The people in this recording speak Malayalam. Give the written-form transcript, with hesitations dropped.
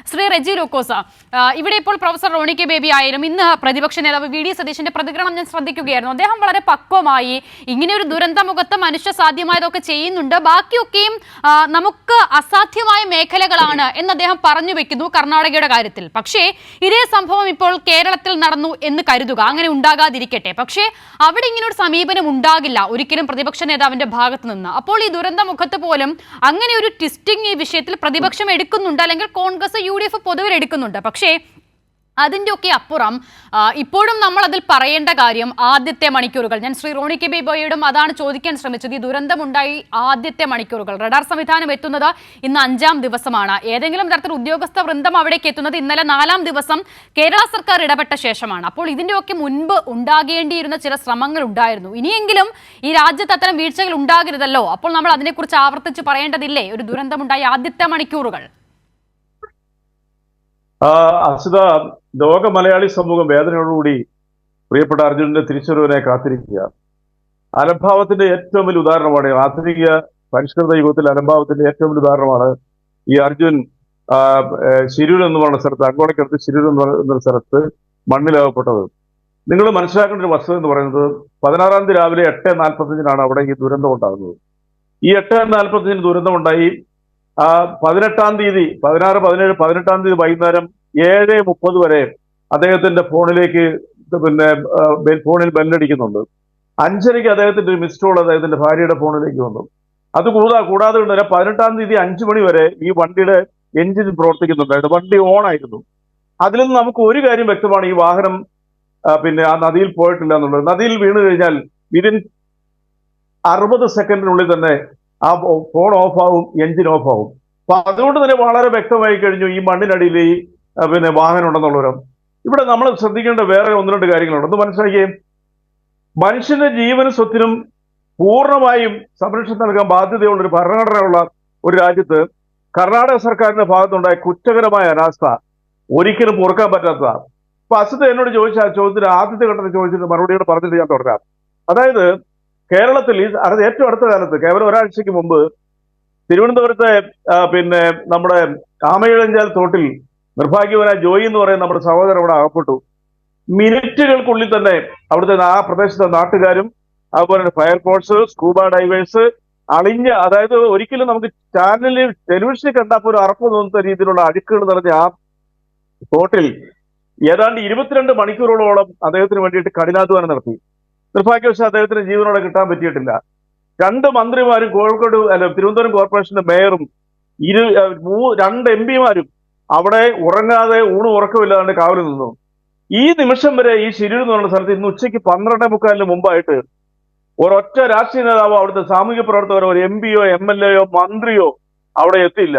ശ്രീ റെജി ലൂക്കോസ്, ഇവിടെ ഇപ്പോൾ പ്രൊഫസർ റോണി കെ ബേബി ആയാലും ഇന്ന് പ്രതിപക്ഷ നേതാവ് വി ഡി സതീശന്റെ പ്രതികരണം ഞാൻ ശ്രദ്ധിക്കുകയായിരുന്നു. അദ്ദേഹം വളരെ പക്വമായി ഇങ്ങനെ ഒരു ദുരന്തമുഖത്ത് മനുഷ്യ സാധ്യമായതൊക്കെ ചെയ്യുന്നുണ്ട്, ബാക്കിയൊക്കെയും നമുക്ക് അസാധ്യമായ മേഖലകളാണ് എന്ന് അദ്ദേഹം പറഞ്ഞു വെക്കുന്നു കർണാടകയുടെ കാര്യത്തിൽ. പക്ഷേ ഇതേ സംഭവം ഇപ്പോൾ കേരളത്തിൽ നടന്നു എന്ന് കരുതുക, അങ്ങനെ ഉണ്ടാകാതിരിക്കട്ടെ. പക്ഷേ അവിടെ ഇങ്ങനെ ഒരു സമീപനം ഉണ്ടാകില്ല ഒരിക്കലും പ്രതിപക്ഷ നേതാവിന്റെ ഭാഗത്ത് നിന്ന്. അപ്പോൾ ഈ ദുരന്തമുഖത്ത് പോലും അങ്ങനെ ഒരു ട്വിസ്റ്റിംഗ് ഈ വിഷയത്തിൽ പ്രതിപക്ഷം എടുക്കുന്നുണ്ട്, അല്ലെങ്കിൽ കോൺഗ്രസ് UDF പൊതുവിൽ എടുക്കുന്നുണ്ട്. പക്ഷേ അതിൻ്റെയൊക്കെ അപ്പുറം ഇപ്പോഴും നമ്മൾ അതിൽ പറയേണ്ട കാര്യം ആദ്യത്തെ മണിക്കൂറുകൾ. ഞാൻ ശ്രീ റോണി കെ ബേബിയോടും അതാണ് ചോദിക്കാൻ ശ്രമിച്ചത്. ഈ ദുരന്തമുണ്ടായി ആദ്യത്തെ മണിക്കൂറുകൾ, റഡാർ സംവിധാനം എത്തുന്നത് ഇന്ന് 5ാം ദിവസമാണ്. ഏതെങ്കിലും തരത്തിൽ ഉദ്യോഗസ്ഥ വൃന്ദം അവിടേക്ക് എത്തുന്നത് ഇന്നലെ 4ാം ദിവസം കേരള സർക്കാർ ഇടപെട്ട ശേഷമാണ്. അപ്പോൾ ഇതിൻ്റെയൊക്കെ മുൻപ് ഉണ്ടാകേണ്ടിയിരുന്ന ചില ശ്രമങ്ങൾ ഉണ്ടായിരുന്നു. ഇനിയെങ്കിലും ഈ രാജ്യത്ത് അത്തരം വീഴ്ചകൾ ഉണ്ടാകരുതല്ലോ. അപ്പോൾ നമ്മൾ അതിനെക്കുറിച്ച് ആവർത്തിച്ച് പറയേണ്ടതില്ലേ ഒരു ദുരന്തമുണ്ടായി ആദ്യത്തെ മണിക്കൂറുകൾ? അസിത, ലോക മലയാളി സമൂഹം വേദനയോടുകൂടി പ്രിയപ്പെട്ട അർജുനന്റെ തിരിച്ചുവരവിനെ കാത്തിരിക്കുക. അലംഭാവത്തിന്റെ ഏറ്റവും വലിയ ഉദാഹരണമാണ്, ആധുനിക പരിഷ്കൃത യുഗത്തിൽ അലംഭാവത്തിന്റെ ഏറ്റവും വലിയ ഉദാഹരണമാണ് ഈ അർജുൻ ശിരൂർ എന്ന് പറയുന്ന സ്ഥലത്ത്, അങ്കോളയ്ക്കടുത്ത് ശിരൂർ എന്ന് പറയുന്ന സ്ഥലത്ത് മണ്ണിലാകപ്പെട്ടത്. നിങ്ങൾ മനസ്സിലാക്കേണ്ട ഒരു വസ്തുത എന്ന് പറയുന്നത് 16-ാം തീയതി രാവിലെ 8:45 അവിടെ ഈ ദുരന്തം ഉണ്ടാകുന്നത്. ഈ 8:45 ദുരന്തമുണ്ടായി. 18-ാം തീയതി 16, 17, 18-ാം തീയതി വൈകുന്നേരം 7:30 വരെ അദ്ദേഹത്തിന്റെ ഫോണിലേക്ക് ഫോണിൽ ബെല്ലടിക്കുന്നുണ്ട്. 5:30 അദ്ദേഹത്തിന്റെ ഒരു മിസ്ഡ് കോൾ അദ്ദേഹത്തിന്റെ ഭാര്യയുടെ ഫോണിലേക്ക് വന്നു. അത് കൂടാതെ 18-ാം തീയതി 5 മണി വരെ ഈ വണ്ടിയുടെ എഞ്ചിൻ പ്രവർത്തിക്കുന്നുണ്ടായിരുന്നു, വണ്ടി ഓൺ ആയിരുന്നു. അതിൽ നിന്ന് നമുക്ക് ഒരു കാര്യം വ്യക്തമാണ്, ഈ വാഹനം ആ നദിയിൽ പോയിട്ടില്ല എന്നുള്ളത്. നദിയിൽ വീണ് കഴിഞ്ഞാൽ വിതിൻ 60 സെക്കൻഡിനുള്ളിൽ തന്നെ ആ ഫോൺ ഓഫാവും, എഞ്ചിൻ ഓഫാവും. അപ്പൊ അതുകൊണ്ട് തന്നെ വളരെ വ്യക്തമായി കഴിഞ്ഞു ഈ മണ്ണിനടിയിൽ ഈ വാഹനം ഉണ്ടെന്നുള്ളവരും. ഇവിടെ നമ്മൾ ശ്രദ്ധിക്കേണ്ട വേറെ 1-2 കാര്യങ്ങളുണ്ട്. ഒന്ന് മനസ്സിലാക്കിയേ, മനുഷ്യന്റെ ജീവനും സ്വത്തിനും പൂർണ്ണമായും സംരക്ഷണം നൽകാൻ ബാധ്യതയുള്ള ഒരു ഭരണഘടനയുള്ള ഒരു രാജ്യത്ത് കർണാടക സർക്കാരിന്റെ ഭാഗത്തുണ്ടായ കുറ്റകരമായ അനാസ്ഥ ഒരിക്കലും പൊറുക്കാൻ പറ്റാത്തതാണ്. അപ്പൊ അസിത എന്നോട് ചോദിച്ച ചോദ്യത്തിന് ആദ്യത്തെ ഘട്ടത്തിൽ ചോദിച്ചിട്ട് മറുപടിയോട് പറഞ്ഞിട്ട് ഞാൻ തുടരാം. അതായത് കേരളത്തിൽ ഏറ്റവും അടുത്ത കാലത്ത്, കേവലം ഒരാഴ്ചക്ക് മുമ്പ് തിരുവനന്തപുരത്തെ നമ്മുടെ ആമയിഴഞ്ചാൽ തോട്ടിൽ നിർഭാഗ്യവനായ ജോയി എന്ന് പറയുന്ന നമ്മുടെ സഹോദരൻ അവിടെ അകപ്പെട്ടു. മിനിറ്റുകൾക്കുള്ളിൽ തന്നെ അവിടുത്തെ ആ പ്രദേശത്തെ നാട്ടുകാരും അതുപോലെ തന്നെ ഫയർഫോഴ്സ്, സ്കൂബ ഡൈവേഴ്സ് അതായത് ഒരിക്കലും നമുക്ക് ചാനലിൽ ടെലിവിഷനിൽ കണ്ടാൽ പോലും അറപ്പ് തോന്നുന്ന രീതിയിലുള്ള അഴുക്കുകൾ നിറഞ്ഞ ആ തോട്ടിൽ ഏതാണ്ട് 22 മണിക്കൂറോളം അദ്ദേഹത്തിന് വേണ്ടിയിട്ട് കഠിനാധ്വാനം നടത്തി. നിർഭാഗ്യവശാൽ അദ്ദേഹത്തിന് ജീവനോടെ കിട്ടാൻ പറ്റിയിട്ടില്ല. 2 മന്ത്രിമാരും തിരുവനന്തപുരം കോർപ്പറേഷന്റെ മേയറും 2 MP-മാരും അവിടെ ഉറങ്ങാതെ ഉറക്കമില്ലാതെ കാവലിൽ നിന്നു. ഈ നിമിഷം വരെ ഈ ശിരൂർ എന്ന് പറയുന്ന സ്ഥലത്ത് ഇന്ന് ഉച്ചയ്ക്ക് 12:45 മുമ്പായിട്ട് ഒരൊറ്റ രാഷ്ട്രീയ നേതാവോ അവിടുത്തെ സാമൂഹ്യ പ്രവർത്തകരോ ഒരു MP-യോ MLA-യോ മന്ത്രിയോ അവിടെ എത്തിയില്ല.